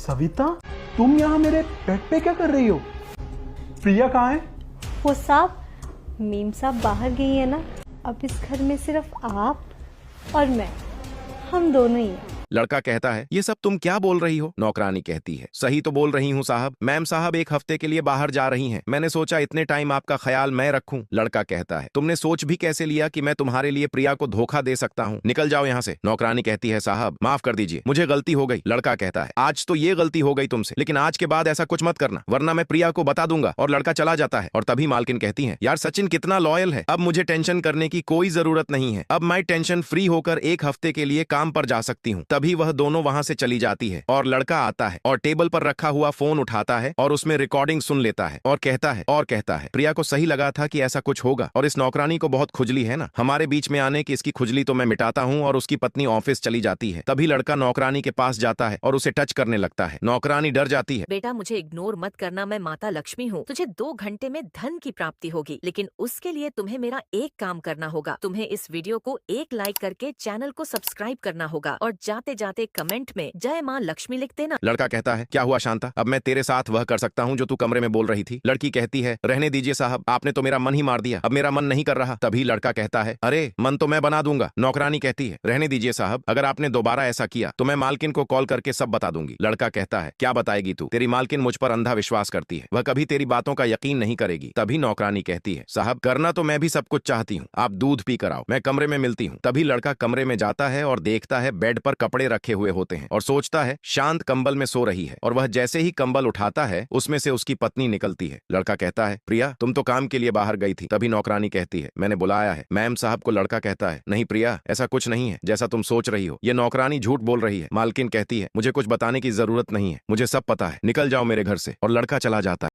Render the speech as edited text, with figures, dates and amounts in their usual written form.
सविता, तुम यहाँ मेरे बेड पे क्या कर रही हो? प्रिया कहाँ है? वो साहब, मीम साहब बाहर गई है ना। अब इस घर में सिर्फ आप और मैं, हम दोनों ही हैं। लड़का कहता है, ये सब तुम क्या बोल रही हो? नौकरानी कहती है, सही तो बोल रही हूँ साहब। मैम साहब 1 हफ्ते के लिए बाहर जा रही हैं। मैंने सोचा इतने टाइम आपका ख्याल मैं रखूं। लड़का कहता है, तुमने सोच भी कैसे लिया कि मैं तुम्हारे लिए प्रिया को धोखा दे सकता हूँ? निकल जाओ यहाँ से। नौकरानी कहती है, साहब माफ कर दीजिए, मुझे गलती हो गई। लड़का कहता है, आज तो ये गलती हो गई तुमसे, लेकिन आज के बाद ऐसा कुछ मत करना, वरना मैं प्रिया को बता दूंगा। और लड़का चला जाता है। और तभी मालकिन कहती है, यार सचिन कितना लॉयल है, अब मुझे टेंशन करने की कोई जरूरत नहीं है। अब मैं टेंशन फ्री होकर 1 हफ्ते के लिए काम पर जा सकती हूँ। तभी वह दोनों वहां से चली जाती है और लड़का आता है और टेबल पर रखा हुआ फोन उठाता है और उसमें रिकॉर्डिंग सुन लेता है और कहता है प्रिया को सही लगा था कि ऐसा कुछ होगा, और इस नौकरानी को बहुत खुजली है ना हमारे बीच में आने की, इसकी खुजली तो मैं मिटाता हूँ। और उसकी पत्नी ऑफिस चली जाती है। तभी लड़का नौकरानी के पास जाता है और उसे टच करने लगता है। नौकरानी डर जाती है। बेटा मुझे इग्नोर मत करना, मैं माता लक्ष्मी हूँ। तुझे 2 घंटे में धन की प्राप्ति होगी, लेकिन उसके लिए तुम्हें मेरा एक काम करना होगा। तुम्हें इस वीडियो को 1 लाइक करके चैनल को सब्सक्राइब करना होगा और जाते जाते कमेंट में जय माँ लक्ष्मी लिख देना। लड़का कहता है, क्या हुआ शांता, अब मैं तेरे साथ वह कर सकता हूँ जो तू कमरे में बोल रही थी? लड़की कहती है, रहने दीजिए साहब, आपने तो मेरा मन ही मार दिया, अब मेरा मन नहीं कर रहा। तभी लड़का कहता है, अरे मन तो मैं बना दूंगा। नौकरानी कहती है, रहने दीजिए साहब, अगर आपने दोबारा ऐसा किया तो मैं मालकिन को कॉल करके सब बता दूंगी। लड़का कहता है, क्या बताएगी तू? तेरी मालकिन मुझ पर अंधा विश्वास करती है, वह कभी तेरी बातों का यकीन नहीं करेगी। तभी नौकरानी कहती है, साहब करना तो मैं भी सब कुछ चाहती हूँ, आप दूध पी कर आओ, मैं कमरे में मिलती हूँ। तभी लड़का कमरे में जाता है और देखता है बेड पर कपड़े रखे हुए होते हैं और सोचता है शांत कंबल में सो रही है। और वह जैसे ही कंबल उठाता है उसमें से उसकी पत्नी निकलती है। लड़का कहता है, प्रिया तुम तो काम के लिए बाहर गई थी। तभी नौकरानी कहती है, मैंने बुलाया है मैम साहब को। लड़का कहता है, नहीं प्रिया, ऐसा कुछ नहीं है जैसा तुम सोच रही हो, ये नौकरानी झूठ बोल रही है। मालकिन कहती है, मुझे कुछ बताने की जरूरत नहीं है, मुझे सब पता है, निकल जाओ मेरे घर से। और लड़का चला जाता है।